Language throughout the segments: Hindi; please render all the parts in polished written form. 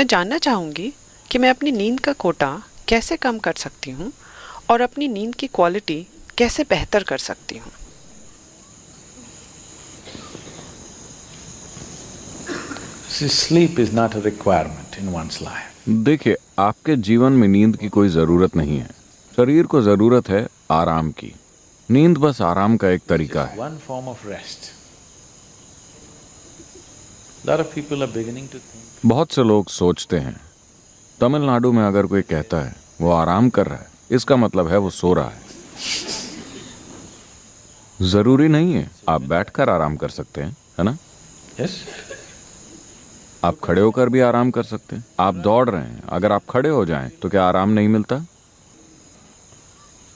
मैं जानना चाहूँगी कि मैं अपनी नींद का कोटा कैसे कम कर सकती हूँ और अपनी नींद की क्वालिटी कैसे बेहतर कर सकती हूँ। Sleep is not a requirement in one's life. देखिए, आपके जीवन में नींद की कोई ज़रूरत नहीं है। शरीर को ज़रूरत है आराम की। नींद बस आराम का एक तरीका है। One form of rest. Lot of people are beginning to think. बहुत से लोग सोचते हैं, तमिलनाडु में अगर कोई कहता है वो आराम कर रहा है, इसका मतलब है वो सो रहा है। जरूरी नहीं है, आप बैठकर आराम कर सकते हैं, है ना? Yes. आप खड़े होकर भी आराम कर सकते हैं। आप दौड़ रहे हैं, अगर आप खड़े हो जाएं तो क्या आराम नहीं मिलता?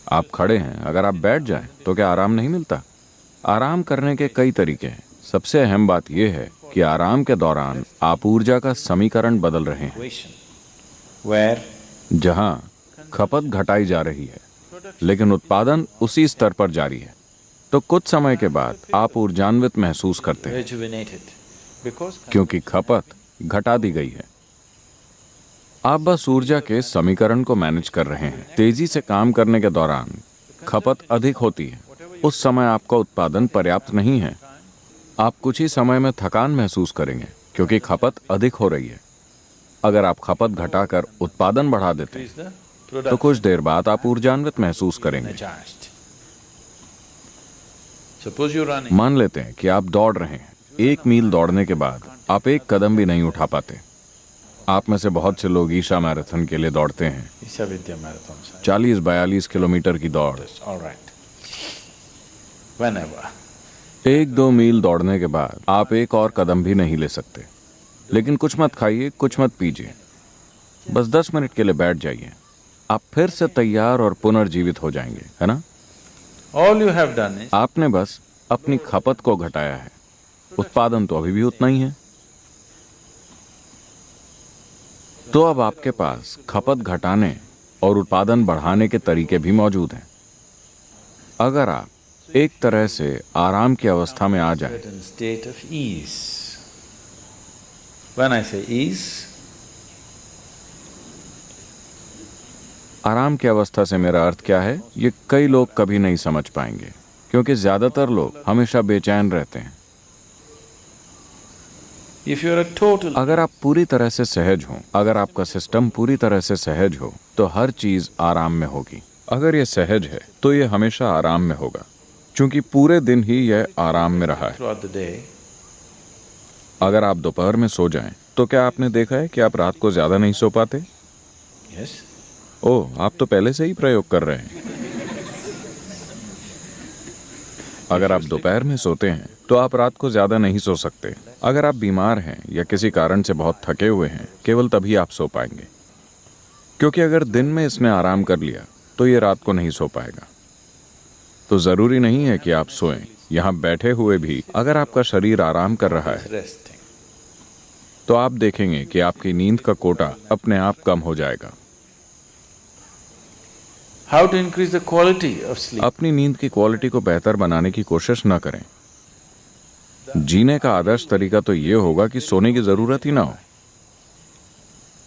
आप खड़े हैं, अगर आप बैठ जाएं तो क्या आराम नहीं मिलता? आराम करने के कई तरीके हैं। सबसे अहम बात यह है कि आराम के दौरान आप ऊर्जा का समीकरण बदल रहे हैं, Where जहां खपत घटाई जा रही है लेकिन उत्पादन उसी स्तर पर जारी है। तो कुछ समय के बाद आप ऊर्जान्वित महसूस करते हैं rejuvenated. Because क्योंकि खपत घटा दी गई है। आप बस ऊर्जा के समीकरण को मैनेज कर रहे हैं। तेजी से काम करने के दौरान खपत अधिक होती है। उस समय आपका उत्पादन पर्याप्त नहीं है। आप कुछ ही समय में थकान महसूस करेंगे क्योंकि खपत अधिक हो रही है। अगर आप खपत घटाकर उत्पादन बढ़ा देते is हैं the तो कुछ देर बाद आप ऊर्जान्वित महसूस करेंगे। energized. Suppose you're running. मान लेते हैं कि आप दौड़ रहे हैं। 1 मील दौड़ने के बाद आप एक कदम भी नहीं उठा पाते। आप में से बहुत से लोग ईशा मैराथन के लिए दौड़ते हैं, Isha Vidya Marathon. 40-42 किलोमीटर की दौड़। All right. Whenever. 1-2 मील दौड़ने के बाद आप एक और कदम भी नहीं ले सकते। लेकिन कुछ मत खाइए, कुछ मत पीजिए, बस 10 मिनट के लिए बैठ जाइए। आप फिर से तैयार और पुनर्जीवित हो जाएंगे, है ना? All you have done is आपने बस अपनी खपत को घटाया है, उत्पादन तो अभी भी उतना ही है। तो अब आपके पास खपत घटाने और उत्पादन बढ़ाने के तरीके भी मौजूद हैं। अगर आप एक तरह से आराम की अवस्था में आ जाएं, certain state of ease. When I say ease, आराम की अवस्था से मेरा अर्थ क्या है, ये कई लोग कभी नहीं समझ पाएंगे क्योंकि ज्यादातर लोग हमेशा बेचैन रहते हैं। if you're a total, अगर आप पूरी तरह से सहज हो, अगर आपका सिस्टम पूरी तरह से सहज हो तो हर चीज आराम में होगी। अगर ये सहज है तो ये हमेशा आराम में होगा क्योंकि पूरे दिन ही यह आराम में रहा है। throughout the day, अगर आप दोपहर में सो जाएं तो क्या आपने देखा है कि आप रात को ज्यादा नहीं सो पाते? yes, ओह, आप तो पहले से ही प्रयोग कर रहे हैं। अगर आप दोपहर में सोते हैं तो आप रात को ज्यादा नहीं सो सकते। अगर आप बीमार हैं या किसी कारण से बहुत थके हुए हैं, केवल तभी आप सो पाएंगे क्योंकि अगर दिन में इसने आराम कर लिया तो ये रात को नहीं सो पाएगा। तो जरूरी नहीं है कि आप सोएं। यहाँ बैठे हुए भी अगर आपका शरीर आराम कर रहा है resting. तो आप देखेंगे कि आपकी नींद का कोटा अपने आप कम हो जाएगा। How to increase the quality of sleep? अपनी नींद की क्वालिटी को बेहतर बनाने की कोशिश न करें। जीने का आदर्श तरीका तो ये होगा कि सोने की जरूरत ही ना हो,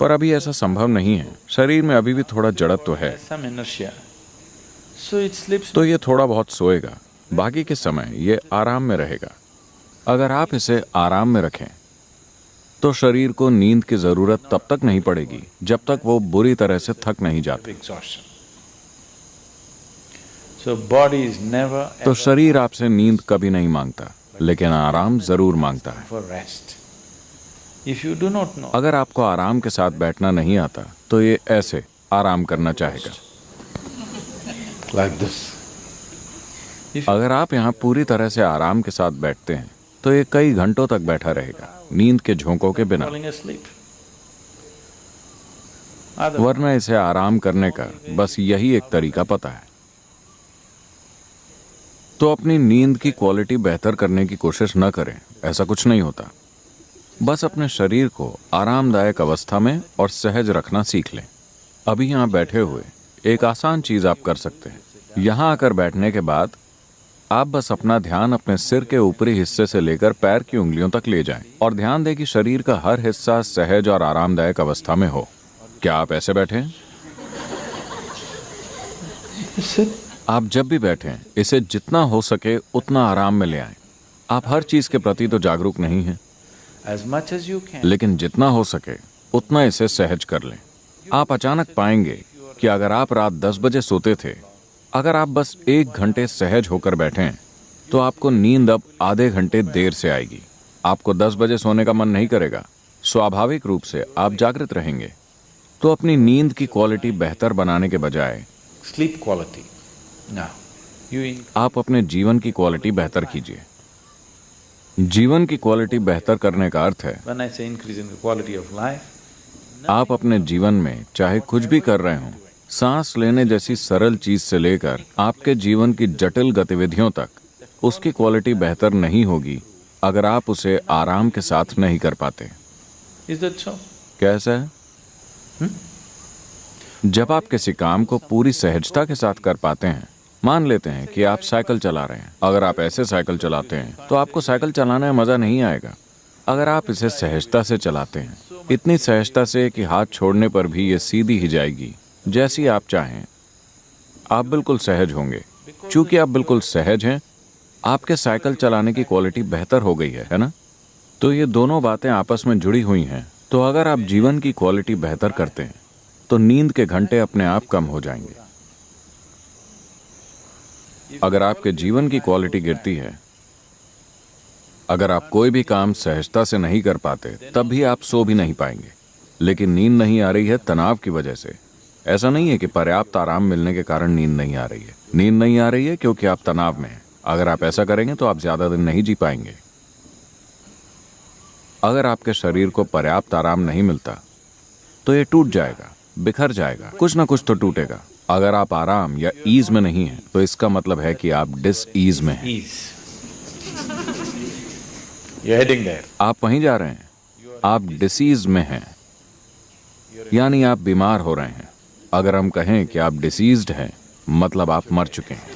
पर अभी ऐसा संभव नहीं है। शरीर में अभी भी थोड़ा जड़त्व है, Some inertia. So it sleeps. तो ये थोड़ा बहुत सोएगा, बाकी के समय ये आराम में रहेगा। अगर आप इसे आराम में रखें तो शरीर को नींद की जरूरत तब तक नहीं पड़ेगी जब तक वो बुरी तरह से थक नहीं जाता। Exhaustion. So body is never तो ever शरीर आपसे नींद कभी नहीं मांगता, लेकिन आराम जरूर मांगता है। for rest. If you do not know, अगर आपको आराम के साथ बैठना नहीं आता तो ये ऐसे आराम करना चाहेगा। like this. If अगर आप यहाँ पूरी तरह से आराम के साथ बैठते हैं तो ये कई घंटों तक बैठा रहेगा, नींद के झोंकों के बिना। falling asleep. वरना इसे आराम करने का बस यही एक तरीका पता है। तो अपनी नींद की क्वालिटी बेहतर करने की कोशिश न करें, ऐसा कुछ नहीं होता। बस अपने शरीर को आरामदायक अवस्था में और सहज रखना सीख लें। अभी यहाँ बैठे हुए एक आसान चीज आप कर सकते हैं। यहाँ आकर बैठने के बाद आप बस अपना ध्यान अपने सिर के ऊपरी हिस्से से लेकर पैर की उंगलियों तक ले जाएं और ध्यान दें कि शरीर का हर हिस्सा सहज और आरामदायक अवस्था में हो। क्या आप ऐसे बैठे हैं? आप जब भी बैठें, इसे जितना हो सके उतना आराम में ले आएं। आप हर चीज के प्रति तो जागरूक नहीं हैं, as much as you can. लेकिन जितना हो सके उतना इसे सहज कर लें। आप अचानक पाएंगे कि अगर आप रात 10 बजे सोते थे, अगर आप बस 1 घंटे सहज होकर बैठें, तो आपको नींद अब आधे घंटे देर से आएगी। आपको 10 बजे सोने का मन नहीं करेगा, स्वाभाविक रूप से आप जागृत रहेंगे। तो अपनी नींद की क्वालिटी बेहतर बनाने के बजाय Sleep quality. Now, आप अपने जीवन की क्वालिटी बेहतर कीजिए। जीवन की क्वालिटी बेहतर करने का अर्थ है when I say increase in the quality of life, आप अपने जीवन में चाहे कुछ भी कर रहे हों, सांस लेने जैसी सरल चीज से लेकर आपके जीवन की जटिल गतिविधियों तक, उसकी क्वालिटी बेहतर नहीं होगी अगर आप उसे आराम के साथ नहीं कर पाते। is that so? कैसा है? जब आप किसी काम को पूरी सहजता के साथ कर पाते हैं, मान लेते हैं कि आप साइकिल चला रहे हैं। अगर आप ऐसे साइकिल चलाते हैं तो आपको साइकिल चलाने में मजा नहीं आएगा। अगर आप इसे सहजता से चलाते हैं, इतनी सहजता से कि हाथ छोड़ने पर भी ये सीधी ही जाएगी जैसी आप चाहें, आप बिल्कुल सहज होंगे। चूंकि आप बिल्कुल सहज हैं, आपके साइकिल चलाने की क्वालिटी बेहतर हो गई है ना? तो ये दोनों बातें आपस में जुड़ी हुई हैं। तो अगर आप जीवन की क्वालिटी बेहतर करते हैं तो नींद के घंटे अपने आप कम हो जाएंगे। अगर आपके जीवन की क्वालिटी गिरती है, अगर आप कोई भी काम सहजता से नहीं कर पाते, तब भी आप सो भी नहीं पाएंगे। लेकिन नींद नहीं आ रही है तनाव की वजह से। ऐसा नहीं है कि पर्याप्त आराम मिलने के कारण नींद नहीं आ रही है। नींद नहीं आ रही है क्योंकि आप तनाव में हैं। अगर आप ऐसा करेंगे तो आप ज्यादा दिन नहीं जी पाएंगे। अगर आपके शरीर को पर्याप्त आराम नहीं मिलता तो ये टूट जाएगा, बिखर जाएगा, कुछ ना कुछ तो टूटेगा। अगर आप आराम या ईज में नहीं हैं, तो इसका मतलब है कि आप डिस ईज में हैं। ease. You're heading there. आप वहीं जा रहे हैं, आप डिसीज में हैं, यानी आप बीमार हो रहे हैं। अगर हम कहें कि आप डिसीज्ड हैं, मतलब आप मर चुके हैं।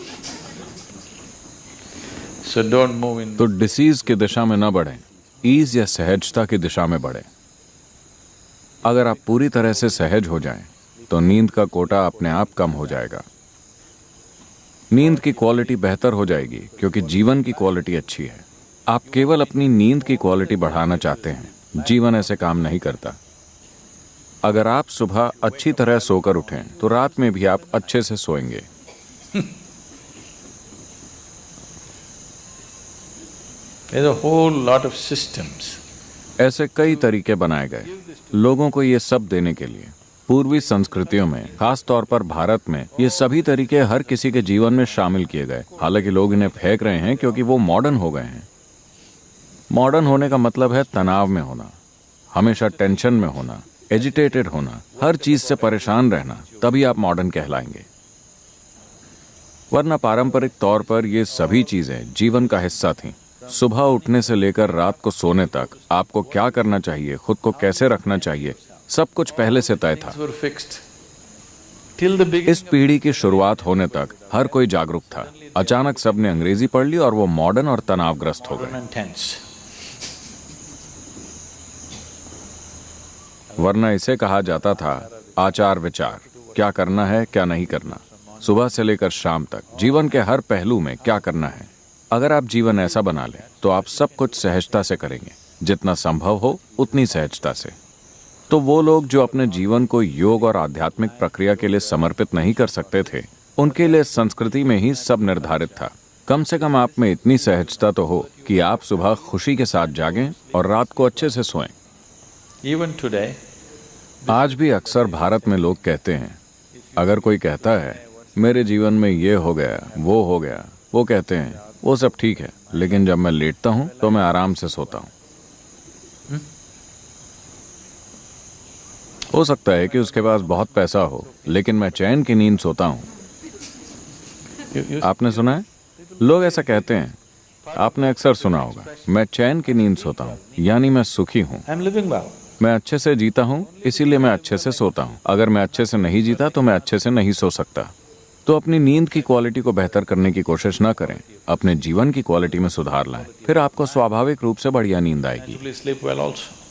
So don't move in. तो डिसीज की दिशा में न बढ़ें, ईज या सहजता की दिशा में बढ़ें। अगर आप पूरी तरह से सहज हो जाएं, तो नींद का कोटा अपने आप कम हो जाएगा। नींद की क्वालिटी बेहतर हो जाएगी क्योंकि जीवन की क्वालिटी अच्छी है। आप केवल अपनी नींद की क्वालिटी बढ़ाना चाहते हैं। जीवन ऐसे काम नहीं करता। अगर आप सुबह अच्छी तरह सोकर उठें, तो रात में भी आप अच्छे से सोएंगे। There's a whole lot of systems. ऐसे कई तरीके बनाए गए लोगों को ये सब देने के लिए। पूर्वी संस्कृतियों में, खास तौर पर भारत में, ये सभी तरीके हर किसी के जीवन में शामिल किए गए। हालांकि लोग इन्हें फेंक रहे हैं क्योंकि वो मॉडर्न हो गए हैं। मॉडर्न होने का मतलब है तनाव में होना, हमेशा टेंशन में होना, एजिटेटेड होना, हर चीज से परेशान रहना। तभी आप मॉडर्न कहलाएंगे। वरना पारंपरिक तौर पर ये सभी चीजें जीवन का हिस्सा थीं। सुबह उठने से लेकर रात को सोने तक आपको क्या करना चाहिए, खुद को कैसे रखना चाहिए, सब कुछ पहले से तय था। Were fixed. Till the beginning. इस पीढ़ी की शुरुआत होने तक हर कोई जागरूक था। अचानक सबने अंग्रेजी पढ़ ली और वो मॉडर्न और तनावग्रस्त हो गए। And tense. वरना इसे कहा जाता था आचार विचार, क्या करना है क्या नहीं करना, सुबह से लेकर शाम तक जीवन के हर पहलू में क्या करना है। अगर आप जीवन ऐसा बना लें तो आप सब कुछ सहजता से करेंगे, जितना संभव हो उतनी सहजता से। तो वो लोग जो अपने जीवन को योग और आध्यात्मिक प्रक्रिया के लिए समर्पित नहीं कर सकते थे, उनके लिए संस्कृति में ही सब निर्धारित था। कम से कम आप में इतनी सहजता तो हो कि आप सुबह खुशी के साथ जागें और रात को अच्छे से सोएं। Even today, आज भी अक्सर भारत में लोग कहते हैं, अगर कोई कहता है मेरे जीवन में ये हो गया वो हो गया, वो कहते हैं वो सब ठीक है, लेकिन जब मैं लेटता हूं तो मैं आराम से सोता हूं। हो सकता है कि उसके पास बहुत पैसा हो, लेकिन मैं चैन की नींद सोता हूं। आपने सुना है? लोग ऐसा कहते हैं। आपने अक्सर सुना होगा, मैं चैन की नींद सोता हूं, यानी मैं सुखी हूं। I'm living well. मैं अच्छे से जीता हूं, इसीलिए मैं अच्छे से सोता हूं। अगर मैं अच्छे से नहीं जीता तो मैं अच्छे से नहीं सो सकता। तो अपनी नींद की क्वालिटी को बेहतर करने की कोशिश न करें, अपने जीवन की क्वालिटी में सुधार लाएं, फिर आपको स्वाभाविक रूप से बढ़िया नींद आएगी। Sleep well also.